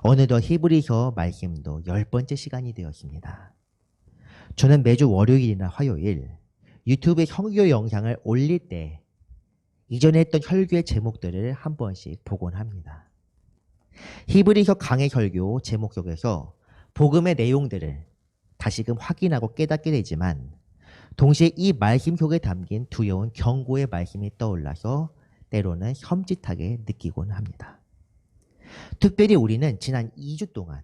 어느덧 히브리서 말씀도 10번째 시간이 되었습니다. 저는 매주 월요일이나 화요일 유튜브에 설교 영상을 올릴 때 이전에 했던 설교의 제목들을 한 번씩 보곤 합니다. 히브리서 강해 설교 제목 속에서 복음의 내용들을 다시금 확인하고 깨닫게 되지만 동시에 이 말씀 속에 담긴 두려운 경고의 말씀이 떠올라서 때로는 섬찟하게 느끼곤 합니다. 특별히 우리는 지난 2주 동안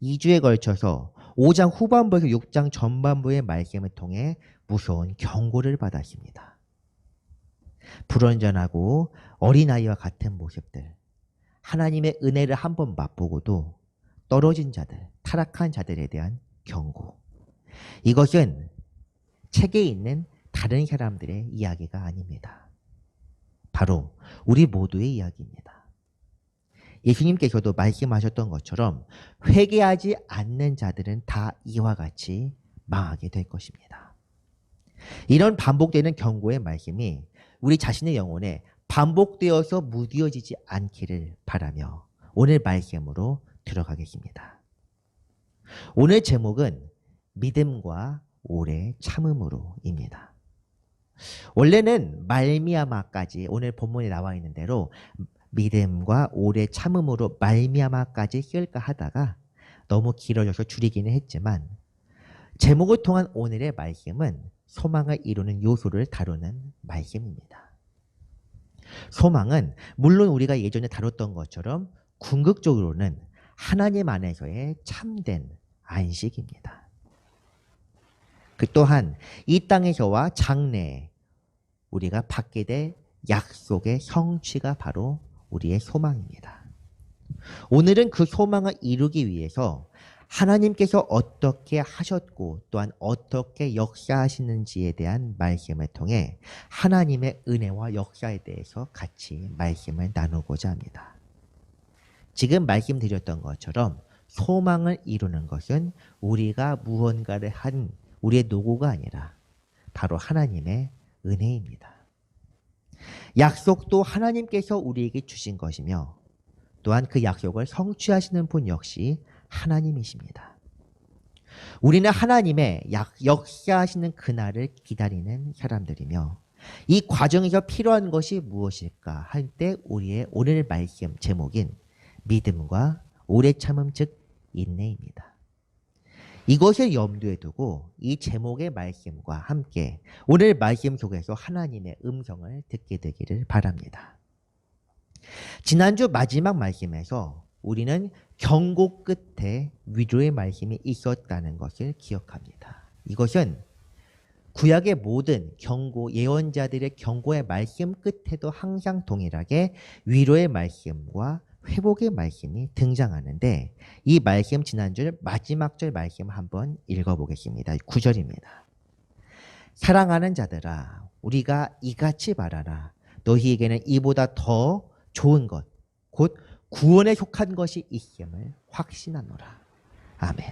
2주에 걸쳐서 5장 후반부에서 6장 전반부의 말씀을 통해 무서운 경고를 받았습니다. 불완전하고 어린아이와 같은 모습들, 하나님의 은혜를 한번 맛보고도 떨어진 자들, 타락한 자들에 대한 경고. 이것은 책에 있는 다른 사람들의 이야기가 아닙니다. 바로 우리 모두의 이야기입니다. 예수님께서도 말씀하셨던 것처럼 회개하지 않는 자들은 다 이와 같이 망하게 될 것입니다. 이런 반복되는 경고의 말씀이 우리 자신의 영혼에 반복되어서 무뎌지지 않기를 바라며 오늘 말씀으로 들어가겠습니다. 오늘 제목은 믿음과 오래 참음으로입니다. 원래는 말미암아까지 오늘 본문에 나와 있는 대로 믿음과 오래 참음으로 말미암아까지 쓸까 하다가 너무 길어져서 줄이기는 했지만 제목을 통한 오늘의 말씀은 소망을 이루는 요소를 다루는 말씀입니다. 소망은 물론 우리가 예전에 다뤘던 것처럼 궁극적으로는 하나님 안에서의 참된 안식입니다. 그 또한 이 땅에서와 장래에 우리가 받게 될 약속의 성취가 바로 우리의 소망입니다. 오늘은 그 소망을 이루기 위해서 하나님께서 어떻게 하셨고 또한 어떻게 역사하시는지에 대한 말씀을 통해 하나님의 은혜와 역사에 대해서 같이 말씀을 나누고자 합니다. 지금 말씀드렸던 것처럼 소망을 이루는 것은 우리가 무언가를 한 우리의 노고가 아니라 바로 하나님의 은혜입니다. 약속도 하나님께서 우리에게 주신 것이며 또한 그 약속을 성취하시는 분 역시 하나님이십니다. 우리는 하나님의 역사하시는 그날을 기다리는 사람들이며 이 과정에서 필요한 것이 무엇일까 할 때 우리의 오늘 말씀 제목인 믿음과 오래 참음 즉 인내입니다. 이것을 염두에 두고 이 제목의 말씀과 함께 오늘 말씀 속에서 하나님의 음성을 듣게 되기를 바랍니다. 지난주 마지막 말씀에서 우리는 경고 끝에 위로의 말씀이 있었다는 것을 기억합니다. 이것은 구약의 모든 경고, 예언자들의 경고의 말씀 끝에도 항상 동일하게 위로의 말씀과 회복의 말씀이 등장하는데 이 말씀 지난주 마지막 절 말씀 한번 읽어보겠습니다. 9절입니다. 사랑하는 자들아 우리가 이같이 말하라. 너희에게는 이보다 더 좋은 것 곧 구원에 속한 것이 있음을 확신하노라. 아멘.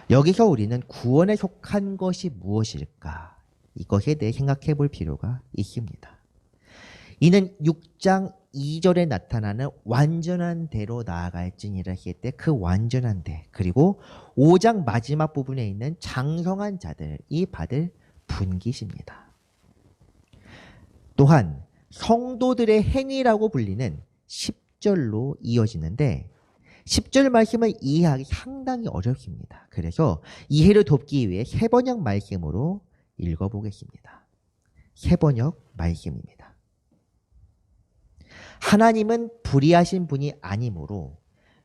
여기서 우리는 구원에 속한 것이 무엇일까? 이것에 대해 생각해 볼 필요가 있습니다. 이는 6장 2절에 나타나는 완전한 대로 나아갈지니라 했을 때 그 완전한 대 그리고 5장 마지막 부분에 있는 장성한 자들이 받을 분깃입니다. 또한 성도들의 행위라고 불리는 10절로 이어지는데 10절 말씀을 이해하기 상당히 어렵습니다. 그래서 이해를 돕기 위해 세번역 말씀으로 읽어보겠습니다. 세번역 말씀입니다. 하나님은 불의하신 분이 아니므로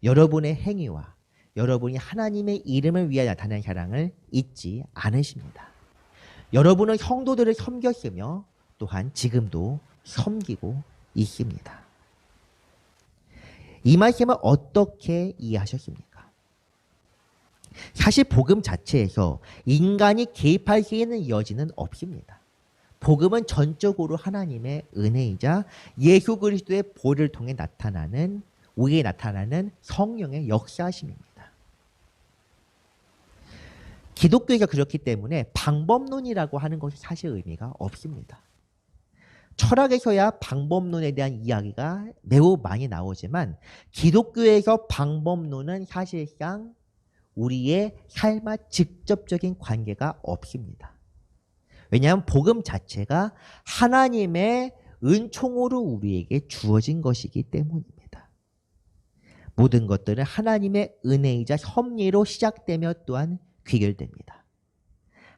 여러분의 행위와 여러분이 하나님의 이름을 위하여 나타낸 사랑을 잊지 않으십니다. 여러분은 성도들을 섬겼으며 또한 지금도 섬기고 있습니다. 이 말씀을 어떻게 이해하셨습니까? 사실 복음 자체에서 인간이 개입할 수 있는 여지는 없습니다. 복음은 전적으로 하나님의 은혜이자 예수 그리스도의 보혈을 통해 나타나는 우리에게 나타나는 성령의 역사하심입니다. 기독교가 그렇기 때문에 방법론이라고 하는 것이 사실 의미가 없습니다. 철학에서야 방법론에 대한 이야기가 매우 많이 나오지만 기독교에서 방법론은 사실상 우리의 삶과 직접적인 관계가 없습니다. 왜냐하면 복음 자체가 하나님의 은총으로 우리에게 주어진 것이기 때문입니다. 모든 것들은 하나님의 은혜이자 섭리로 시작되며 또한 귀결됩니다.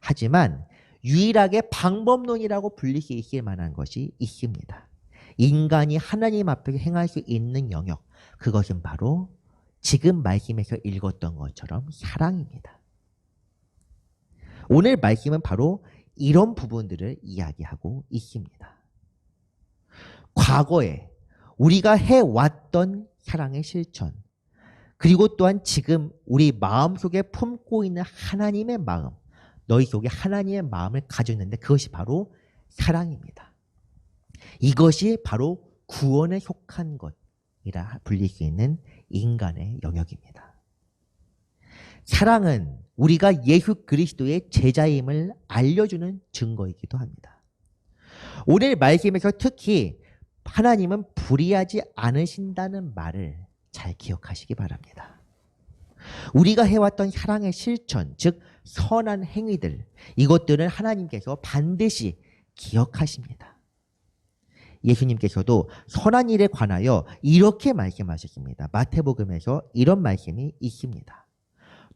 하지만 유일하게 방법론이라고 불릴 수 있을 만한 것이 있습니다. 인간이 하나님 앞에서 행할 수 있는 영역, 그것은 바로 지금 말씀에서 읽었던 것처럼 사랑입니다. 오늘 말씀은 바로 이런 부분들을 이야기하고 있습니다. 과거에 우리가 해왔던 사랑의 실천, 그리고 또한 지금 우리 마음속에 품고 있는 하나님의 마음, 너희 속에 하나님의 마음을 가지고 있는데 그것이 바로 사랑입니다. 이것이 바로 구원에 속한 것이라 불릴 수 있는 인간의 영역입니다. 사랑은 우리가 예수 그리스도의 제자임을 알려주는 증거이기도 합니다. 오늘 말씀에서 특히 하나님은 불의하지 않으신다는 말을 잘 기억하시기 바랍니다. 우리가 해왔던 사랑의 실천, 즉 선한 행위들, 이것들은 하나님께서 반드시 기억하십니다. 예수님께서도 선한 일에 관하여 이렇게 말씀하셨습니다. 마태복음에서 이런 말씀이 있습니다.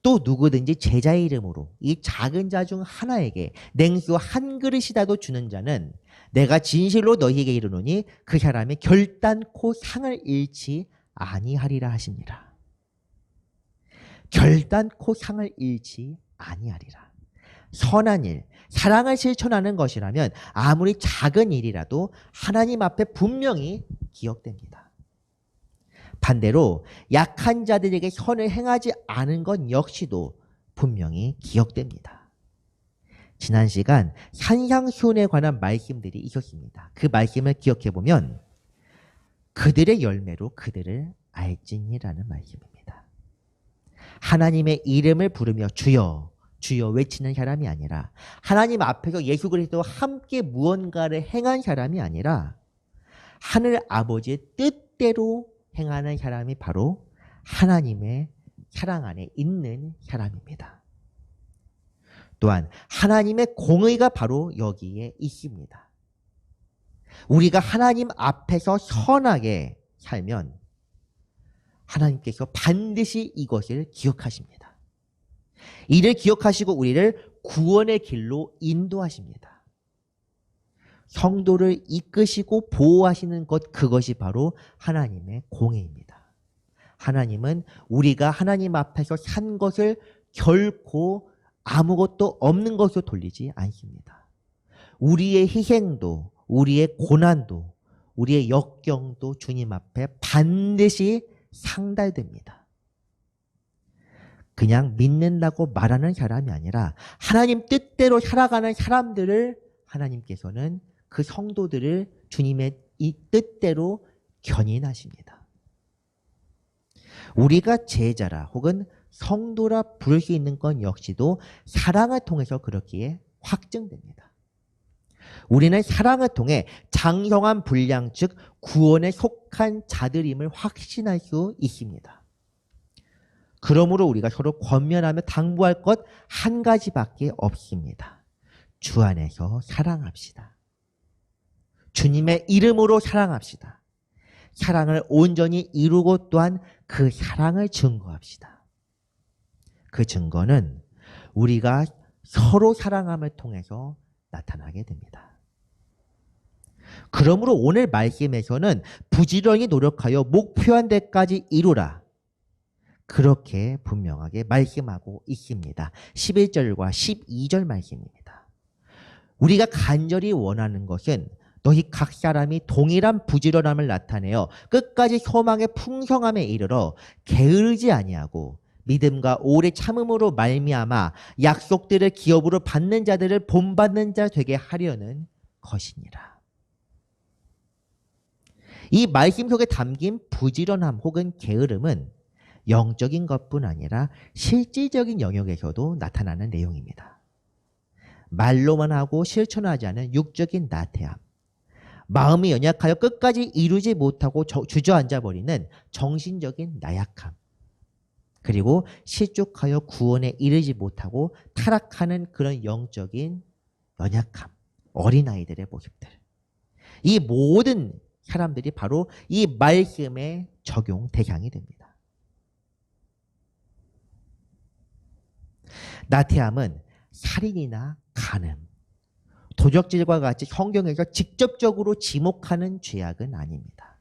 또 누구든지 제자의 이름으로 이 작은 자 중 하나에게 냉수 한 그릇이라도 주는 자는 내가 진실로 너희에게 이르노니 그 사람이 결단코 상을 잃지 아니하리라 하십니다. 결단코 상을 잃지 아니하리라. 선한 일, 사랑을 실천하는 것이라면 아무리 작은 일이라도 하나님 앞에 분명히 기억됩니다. 반대로 약한 자들에게 선을 행하지 않은 것 역시도 분명히 기억됩니다. 지난 시간 산상수훈에 관한 말씀들이 있었습니다. 그 말씀을 기억해보면 그들의 열매로 그들을 알지니라는 말씀입니다. 하나님의 이름을 부르며 주여 주여 외치는 사람이 아니라 하나님 앞에서 예수 그리스도와 함께 무언가를 행한 사람이 아니라 하늘 아버지의 뜻대로 행하는 사람이 바로 하나님의 사랑 안에 있는 사람입니다. 또한 하나님의 공의가 바로 여기에 있습니다. 우리가 하나님 앞에서 선하게 살면 하나님께서 반드시 이것을 기억하십니다. 이를 기억하시고 우리를 구원의 길로 인도하십니다. 성도를 이끄시고 보호하시는 것, 그것이 바로 하나님의 공의입니다. 하나님은 우리가 하나님 앞에서 산 것을 결코 아무것도 없는 것으로 돌리지 않습니다. 우리의 희생도, 우리의 고난도, 우리의 역경도 주님 앞에 반드시 상달됩니다. 그냥 믿는다고 말하는 사람이 아니라 하나님 뜻대로 살아가는 사람들을 하나님께서는 그 성도들을 주님의 이 뜻대로 견인하십니다. 우리가 제자라 혹은 성도라 부를 수 있는 건 역시도 사랑을 통해서 그렇기에 확증됩니다. 우리는 사랑을 통해 장성한 분량, 즉 구원에 속한 자들임을 확신할 수 있습니다. 그러므로 우리가 서로 권면하며 당부할 것 한 가지밖에 없습니다. 주 안에서 사랑합시다. 주님의 이름으로 사랑합시다. 사랑을 온전히 이루고 또한 그 사랑을 증거합시다. 그 증거는 우리가 서로 사랑함을 통해서 나타나게 됩니다. 그러므로 오늘 말씀에서는 부지런히 노력하여 목표한 데까지 이루라, 그렇게 분명하게 말씀하고 있습니다. 11절과 12절 말씀입니다. 우리가 간절히 원하는 것은 너희 각 사람이 동일한 부지런함을 나타내어 끝까지 소망의 풍성함에 이르러 게으르지 아니하고 믿음과 오래 참음으로 말미암아 약속들을 기업으로 받는 자들을 본받는 자 되게 하려는 것이니라. 이 말씀 속에 담긴 부지런함 혹은 게으름은 영적인 것뿐 아니라 실질적인 영역에서도 나타나는 내용입니다. 말로만 하고 실천하지 않은 육적인 나태함, 마음이 연약하여 끝까지 이루지 못하고 주저앉아 버리는 정신적인 나약함, 그리고 실족하여 구원에 이르지 못하고 타락하는 그런 영적인 연약함, 어린아이들의 모습들. 이 모든 사람들이 바로 이 말씀의 적용 대상이 됩니다. 나태함은 살인이나 간음, 도적질과 같이 성경에서 직접적으로 지목하는 죄악은 아닙니다.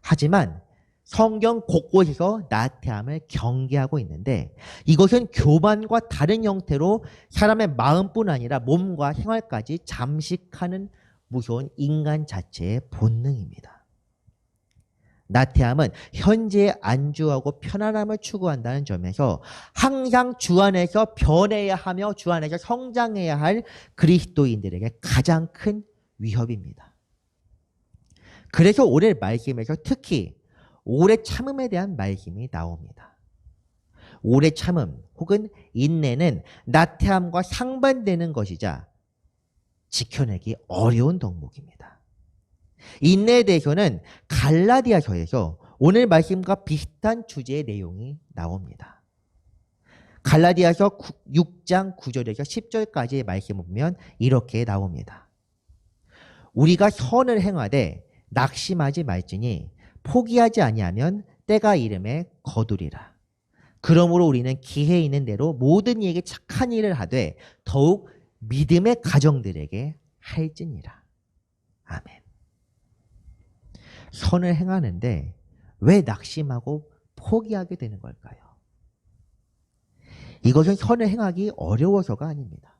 하지만 성경 곳곳에서 나태함을 경계하고 있는데 이것은 교만과 다른 형태로 사람의 마음뿐 아니라 몸과 생활까지 잠식하는 무서운 인간 자체의 본능입니다. 나태함은 현재에 안주하고 편안함을 추구한다는 점에서 항상 주 안에서 변해야 하며 주 안에서 성장해야 할 그리스도인들에게 가장 큰 위협입니다. 그래서 오늘 말씀에서 특히 오래 참음에 대한 말씀이 나옵니다. 오래 참음 혹은 인내는 나태함과 상반되는 것이자 지켜내기 어려운 덕목입니다. 인내에 대해서는 갈라디아서에서 오늘 말씀과 비슷한 주제의 내용이 나옵니다. 갈라디아서 6장 9절에서 10절까지의 말씀을 보면 이렇게 나옵니다. 우리가 선을 행하되 낙심하지 말지니 포기하지 아니하면 때가 이름에 거두리라. 그러므로 우리는 기회 있는 대로 모든 이에게 착한 일을 하되 더욱 믿음의 가정들에게 할지니라. 아멘. 선을 행하는데 왜 낙심하고 포기하게 되는 걸까요? 이것은 선을 행하기 어려워서가 아닙니다.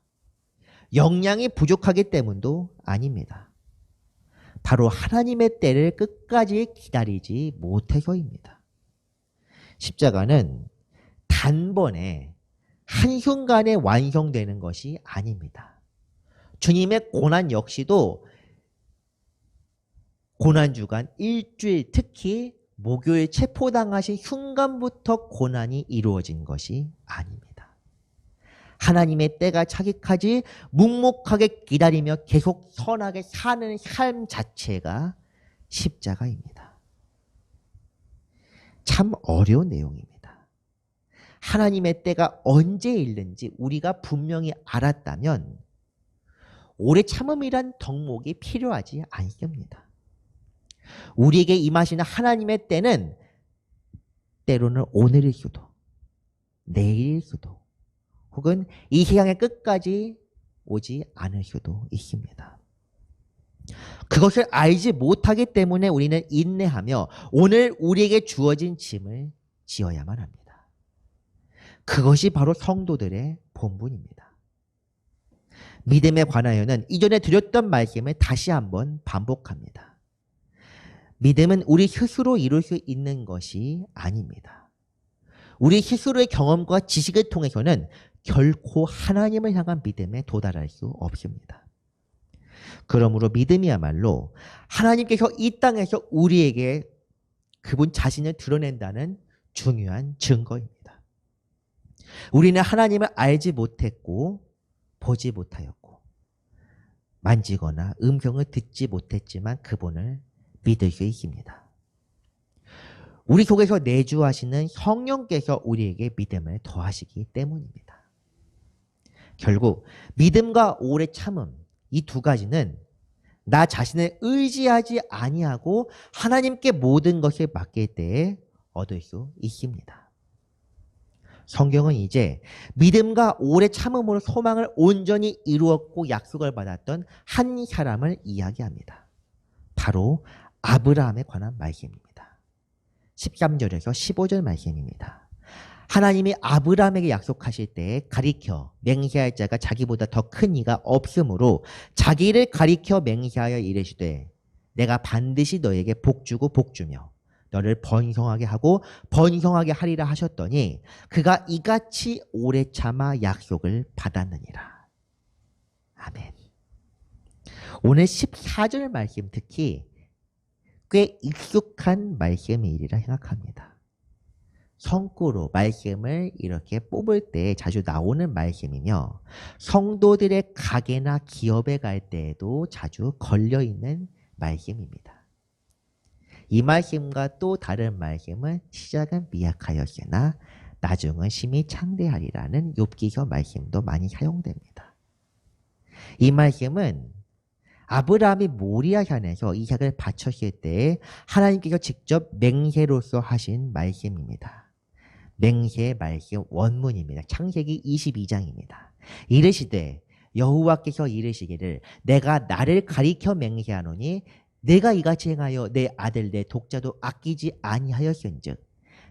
역량이 부족하기 때문도 아닙니다. 바로 하나님의 때를 끝까지 기다리지 못해서입니다. 십자가는 단번에 한순간에 완성되는 것이 아닙니다. 주님의 고난 역시도 고난주간 일주일, 특히 목요일 체포당하신 순간부터 고난이 이루어진 것이 아닙니다. 하나님의 때가 차기까지 묵묵하게 기다리며 계속 선하게 사는 삶 자체가 십자가입니다. 참 어려운 내용입니다. 하나님의 때가 언제 있는지 우리가 분명히 알았다면 오래 참음이란 덕목이 필요하지 않습니다. 우리에게 임하시는 하나님의 때는 때로는 오늘일 수도, 내일일 수도, 혹은 이 세상의 끝까지 오지 않을 수도 있습니다. 그것을 알지 못하기 때문에 우리는 인내하며 오늘 우리에게 주어진 짐을 지어야만 합니다. 그것이 바로 성도들의 본분입니다. 믿음에 관하여는 이전에 드렸던 말씀을 다시 한번 반복합니다. 믿음은 우리 스스로 이룰 수 있는 것이 아닙니다. 우리 스스로의 경험과 지식을 통해서는 결코 하나님을 향한 믿음에 도달할 수 없습니다. 그러므로 믿음이야말로 하나님께서 이 땅에서 우리에게 그분 자신을 드러낸다는 중요한 증거입니다. 우리는 하나님을 알지 못했고 보지 못하였고 만지거나 음성을 듣지 못했지만 그분을 믿을 수 있습니다. 우리 속에서 내주하시는 성령께서 우리에게 믿음을 더하시기 때문입니다. 결국 믿음과 오래 참음, 이 두 가지는 나 자신을 의지하지 아니하고 하나님께 모든 것을 맡길 때에 얻을 수 있습니다. 성경은 이제 믿음과 오래 참음으로 소망을 온전히 이루었고 약속을 받았던 한 사람을 이야기합니다. 바로 아브라함에 관한 말씀입니다. 13절에서 15절 말씀입니다. 하나님이 아브라함에게 약속하실 때에 가리켜 맹세할 자가 자기보다 더 큰 이가 없으므로 자기를 가리켜 맹세하여 이르시되 내가 반드시 너에게 복주고 복주며 너를 번성하게 하고 번성하게 하리라 하셨더니 그가 이같이 오래 참아 약속을 받았느니라. 아멘. 오늘 14절 말씀 특히 꽤 익숙한 말씀이리라 생각합니다. 성구로 말씀을 이렇게 뽑을 때 자주 나오는 말씀이며 성도들의 가게나 기업에 갈 때에도 자주 걸려있는 말씀입니다. 이 말씀과 또 다른 말씀은 시작은 미약하였으나 나중은 심히 창대하리라는 욥기서 말씀도 많이 사용됩니다. 이 말씀은 아브라함이 모리아산에서 이삭을 바쳤을 때 하나님께서 직접 맹세로서 하신 말씀입니다. 맹세의 말씀 원문입니다. 창세기 22장입니다. 이르시되 여호와께서 이르시기를 내가 나를 가리켜 맹세하노니 내가 이같이 행하여 내 아들 내 독자도 아끼지 아니하였은즉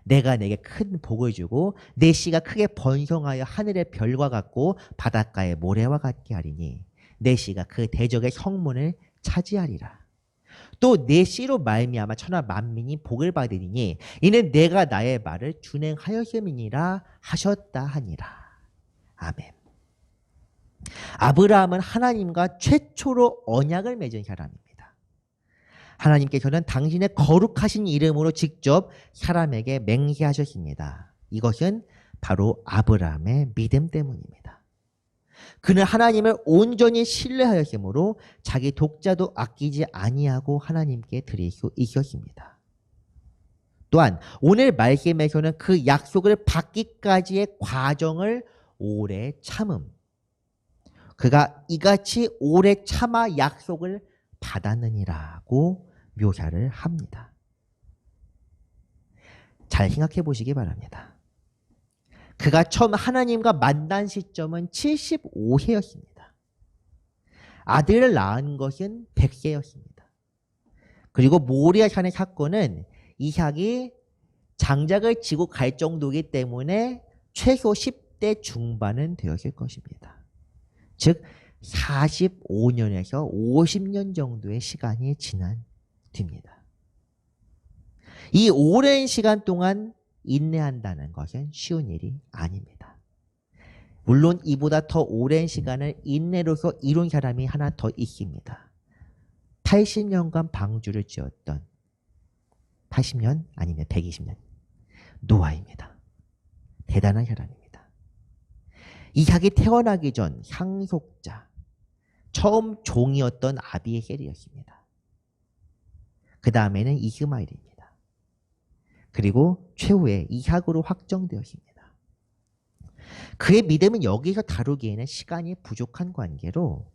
내가 내게 큰 복을 주고 내 씨가 크게 번성하여 하늘의 별과 같고 바닷가의 모래와 같게 하리니 내 씨가 그 대적의 성문을 차지하리라. 또 내 씨로 말미암아 천하 만민이 복을 받으리니 이는 내가 나의 말을 준행하였음이니라 하셨다 하니라. 아멘. 아브라함은 하나님과 최초로 언약을 맺은 사람입니다. 하나님께서는 당신의 거룩하신 이름으로 직접 사람에게 맹세하셨습니다. 이것은 바로 아브라함의 믿음 때문입니다. 그는 하나님을 온전히 신뢰하였으므로 자기 독자도 아끼지 아니하고 하나님께 드릴 수 있었습니다. 또한 오늘 말씀에서는 그 약속을 받기까지의 과정을 오래 참음, 그가 이같이 오래 참아 약속을 받았느니라고 묘사를 합니다. 잘 생각해 보시기 바랍니다. 그가 처음 하나님과 만난 시점은 75세였습니다. 아들을 낳은 것은 100세였습니다. 그리고 모리아산의 사건은 이삭이 장작을 지고 갈 정도이기 때문에 최소 10대 중반은 되었을 것입니다. 즉 45년에서 50년 정도의 시간이 지난 뒤입니다. 이 오랜 시간 동안 인내한다는 것은 쉬운 일이 아닙니다. 물론 이보다 더 오랜 시간을 인내로서 이룬 사람이 하나 더 있습니다. 80년간 방주를 지었던 80년 아니면 120년 노아입니다. 대단한 사람입니다. 이삭이 태어나기 전 상속자, 처음 종이었던 아비에셀이었습니다. 그 다음에는 이스마엘입니다. 그리고 최후에 이삭으로 확정되었습니다. 그의 믿음은 여기서 다루기에는 시간이 부족한 관계로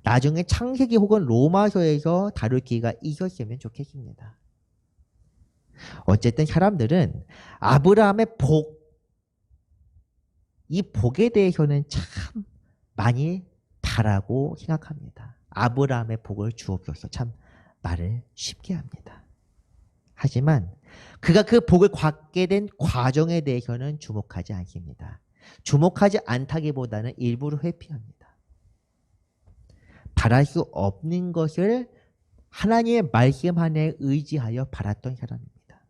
나중에 창세기 혹은 로마서에서 다룰 기회가 있었으면 좋겠습니다. 어쨌든 사람들은 아브라함의 복, 이 복에 대해서는 참 많이 바라고 생각합니다. 아브라함의 복을 주옵소서, 참 말을 쉽게 합니다. 하지만 그가 그 복을 갖게 된 과정에 대해서는 주목하지 않습니다. 주목하지 않다기보다는 일부러 회피합니다. 바랄 수 없는 것을 하나님의 말씀 안에 의지하여 바랐던 사람입니다.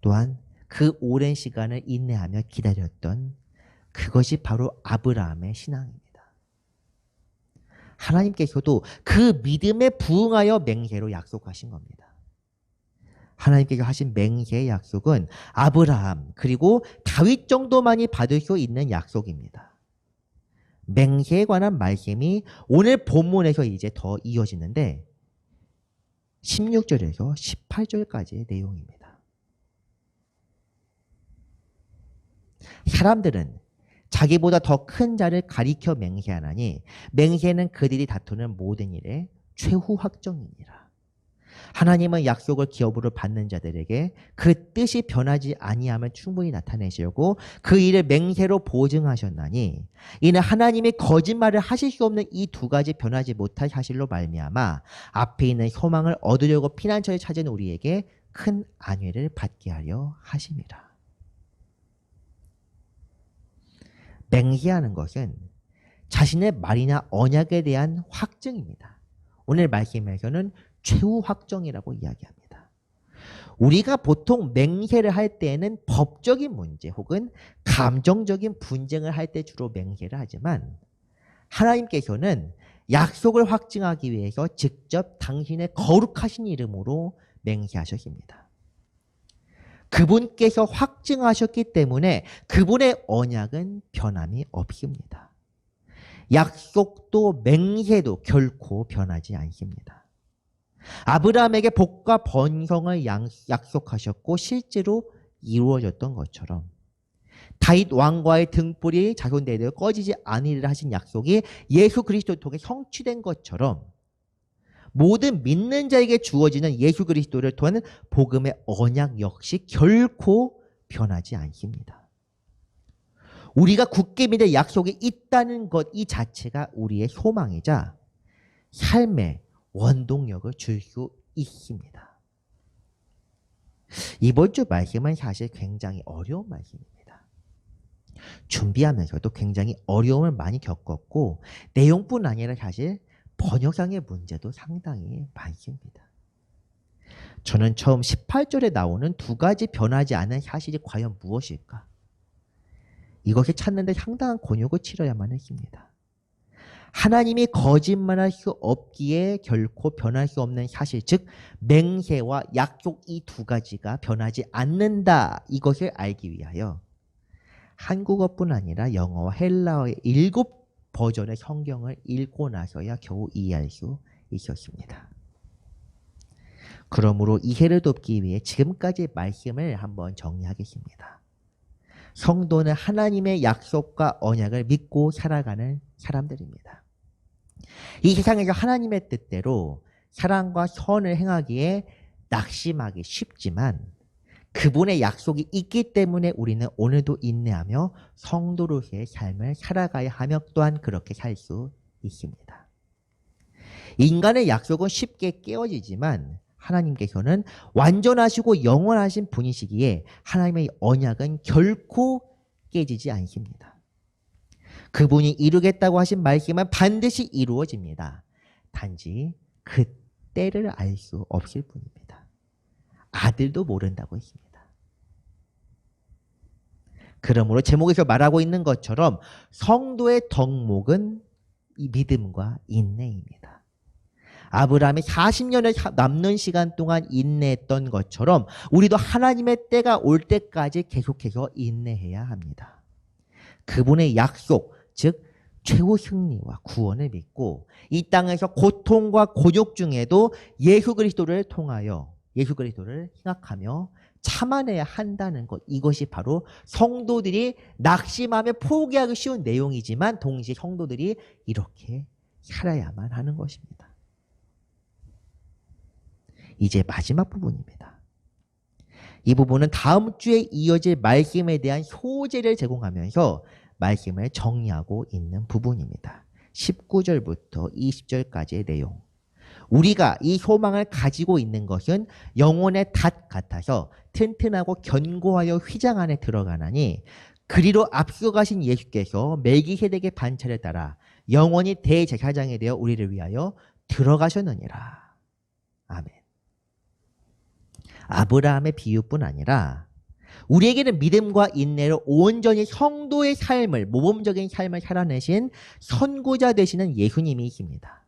또한 그 오랜 시간을 인내하며 기다렸던 그것이 바로 아브라함의 신앙입니다. 하나님께서도 그 믿음에 부응하여 맹세로 약속하신 겁니다. 하나님께서 하신 맹세의 약속은 아브라함 그리고 다윗 정도만이 받을 수 있는 약속입니다. 맹세에 관한 말씀이 오늘 본문에서 이제 더 이어지는데 16절에서 18절까지의 내용입니다. 사람들은 자기보다 더 큰 자를 가리켜 맹세하나니 맹세는 그들이 다투는 모든 일의 최후 확정이니라. 하나님은 약속을 기업으로 받는 자들에게 그 뜻이 변하지 아니함을 충분히 나타내시려고 그 일을 맹세로 보증하셨나니 이는 하나님이 거짓말을 하실 수 없는 이 두 가지 변하지 못할 사실로 말미암아 앞에 있는 소망을 얻으려고 피난처를 찾은 우리에게 큰 안위를 받게 하려 하심이라. 맹세하는 것은 자신의 말이나 언약에 대한 확증입니다. 오늘 말씀에서는 최후 확정이라고 이야기합니다. 우리가 보통 맹세를 할 때에는 법적인 문제 혹은 감정적인 분쟁을 할 때 주로 맹세를 하지만 하나님께서는 약속을 확증하기 위해서 직접 당신의 거룩하신 이름으로 맹세하셨습니다. 그분께서 확증하셨기 때문에 그분의 언약은 변함이 없습니다. 약속도 맹세도 결코 변하지 않습니다. 아브라함에게 복과 번성을 약속하셨고 실제로 이루어졌던 것처럼 다윗 왕과의 등불이 자손대대로 꺼지지 않으리라 하신 약속이 예수 그리스도를 통해 성취된 것처럼 모든 믿는 자에게 주어지는 예수 그리스도를 통한 복음의 언약 역시 결코 변하지 않습니다. 우리가 굳게 믿을 약속이 있다는 것 이 자체가 우리의 소망이자 삶의 원동력을 줄 수 있습니다. 이번 주 말씀은 사실 굉장히 어려운 말씀입니다. 준비하면서도 굉장히 어려움을 많이 겪었고 내용뿐 아니라 사실 번역상의 문제도 상당히 많습니다. 저는 처음 18절에 나오는 두 가지 변하지 않은 사실이 과연 무엇일까? 이것을 찾는데 상당한 곤욕을 치러야만 했습니다. 하나님이 거짓말할 수 없기에 결코 변할 수 없는 사실, 즉 맹세와 약속 이 두 가지가 변하지 않는다. 이것을 알기 위하여 한국어뿐 아니라 영어와 헬라어의 7버전의 성경을 읽고 나서야 겨우 이해할 수 있었습니다. 그러므로 이해를 돕기 위해 지금까지 말씀을 한번 정리하겠습니다. 성도는 하나님의 약속과 언약을 믿고 살아가는 사람들입니다. 이 세상에서 하나님의 뜻대로 사랑과 선을 행하기에 낙심하기 쉽지만 그분의 약속이 있기 때문에 우리는 오늘도 인내하며 성도로서의 삶을 살아가야 하며 또한 그렇게 살 수 있습니다. 인간의 약속은 쉽게 깨어지지만 하나님께서는 완전하시고 영원하신 분이시기에 하나님의 언약은 결코 깨지지 않습니다. 그분이 이루겠다고 하신 말씀은 반드시 이루어집니다. 단지 그 때를 알 수 없을 뿐입니다. 아들도 모른다고 했습니다. 그러므로 제목에서 말하고 있는 것처럼 성도의 덕목은 이 믿음과 인내입니다. 아브라함이 40년을 남는 시간 동안 인내했던 것처럼 우리도 하나님의 때가 올 때까지 계속해서 인내해야 합니다. 그분의 약속, 즉 최후 승리와 구원을 믿고 이 땅에서 고통과 곤욕 중에도 예수 그리스도를 통하여 예수 그리스도를 생각하며 참아내야 한다는 것, 이것이 바로 성도들이 낙심하며 포기하기 쉬운 내용이지만 동시에 성도들이 이렇게 살아야만 하는 것입니다. 이제 마지막 부분입니다. 이 부분은 다음 주에 이어질 말씀에 대한 소재를 제공하면서 말씀을 정리하고 있는 부분입니다. 19절부터 20절까지의 내용. 우리가 이 소망을 가지고 있는 것은 영혼의 닷 같아서 튼튼하고 견고하여 휘장 안에 들어가나니 그리로 앞서가신 예수께서 멜기세덱의 반차를 따라 영원히 대제사장이 되어 우리를 위하여 들어가셨느니라. 아멘. 아브라함의 비유뿐 아니라 우리에게는 믿음과 인내로 온전히 성도의 삶을, 모범적인 삶을 살아내신 선구자 되시는 예수님이십니다.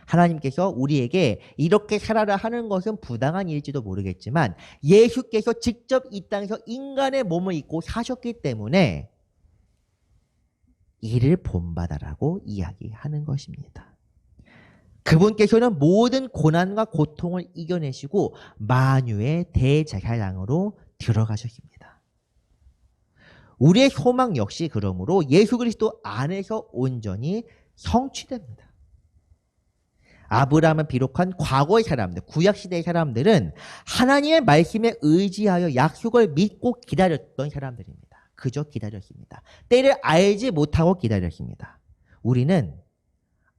하나님께서 우리에게 이렇게 살아라 하는 것은 부당한 일일지도 모르겠지만 예수께서 직접 이 땅에서 인간의 몸을 입고 사셨기 때문에 이를 본받아라고 이야기하는 것입니다. 그분께서는 모든 고난과 고통을 이겨내시고 만유의 대제사장으로 들어가셨습니다. 우리의 소망 역시 그러므로 예수 그리스도 안에서 온전히 성취됩니다. 아브라함을 비롯한 과거의 사람들, 구약시대의 사람들은 하나님의 말씀에 의지하여 약속을 믿고 기다렸던 사람들입니다. 그저 기다렸습니다. 때를 알지 못하고 기다렸습니다. 우리는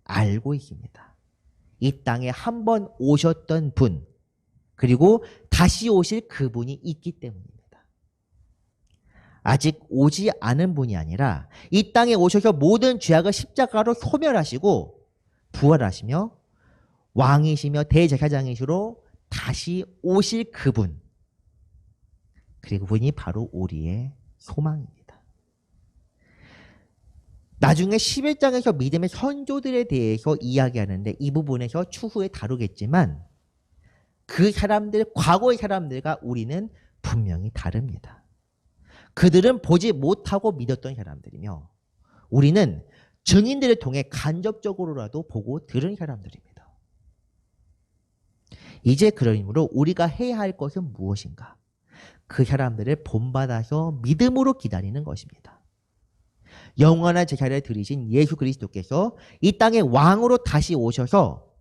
알고 있습니다. 이 땅에 한 번 오셨던 분, 그리고 다시 오실 그분이 있기 때문입니다. 아직 오지 않은 분이 아니라 이 땅에 오셔서 모든 죄악을 십자가로 소멸하시고 부활하시며 왕이시며 대제사장이시로 다시 오실 그분, 그리고 그분이 바로 우리의 소망입니다. 나중에 11장에서 믿음의 선조들에 대해서 이야기하는데 이 부분에서 추후에 다루겠지만 그 사람들, 과거의 사람들과 우리는 분명히 다릅니다. 그들은 보지 못하고 믿었던 사람들이며 우리는 증인들을 통해 간접적으로라도 보고 들은 사람들입니다. 이제 그러므로 우리가 해야 할 것은 무엇인가? 그 사람들을 본받아서 믿음으로 기다리는 것입니다. 영원한 제사를 드리신 예수 그리스도께서 이 땅의 왕으로 다시 오셔서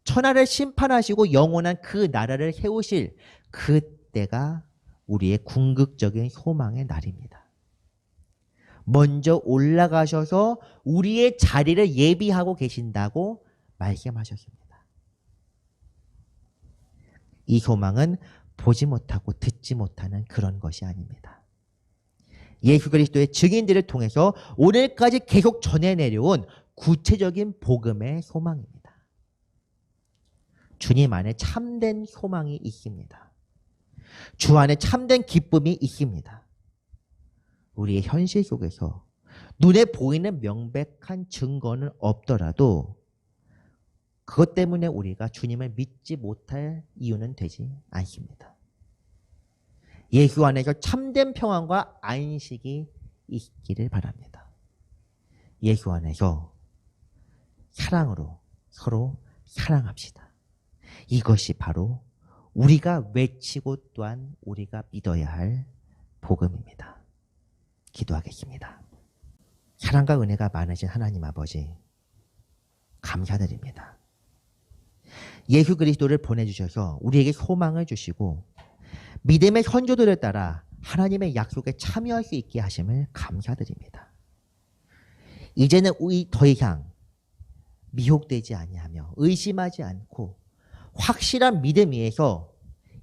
천하를 심판하시고 영원한 그 나라를 세우실 그때가 우리의 궁극적인 소망의 날입니다. 먼저 올라가셔서 우리의 자리를 예비하고 계신다고 말씀하셨습니다. 이 소망은 보지 못하고 듣지 못하는 그런 것이 아닙니다. 예수 그리스도의 증인들을 통해서 오늘까지 계속 전해내려온 구체적인 복음의 소망입니다. 주님 안에 참된 소망이 있습니다. 주 안에 참된 기쁨이 있습니다. 우리의 현실 속에서 눈에 보이는 명백한 증거는 없더라도 그것 때문에 우리가 주님을 믿지 못할 이유는 되지 않습니다. 예수 안에서 참된 평안과 안식이 있기를 바랍니다. 예수 안에서 사랑으로 서로 사랑합시다. 이것이 바로 우리가 외치고 또한 우리가 믿어야 할 복음입니다. 기도하겠습니다. 사랑과 은혜가 많으신 하나님 아버지, 감사드립니다. 예수 그리스도를 보내주셔서 우리에게 소망을 주시고 믿음의 선조들을 따라 하나님의 약속에 참여할 수 있게 하심을 감사드립니다. 이제는 우리 더 이상 미혹되지 아니하며 의심하지 않고 확실한 믿음 위에서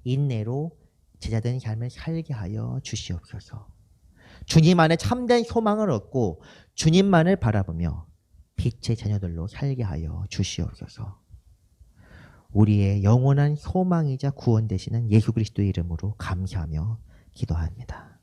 인내로 제자된 삶을 살게 하여 주시옵소서. 주님 안에 참된 소망을 얻고 주님만을 바라보며 빛의 자녀들로 살게 하여 주시옵소서. 우리의 영원한 소망이자 구원 되시는 예수 그리스도의 이름으로 감사하며 기도합니다.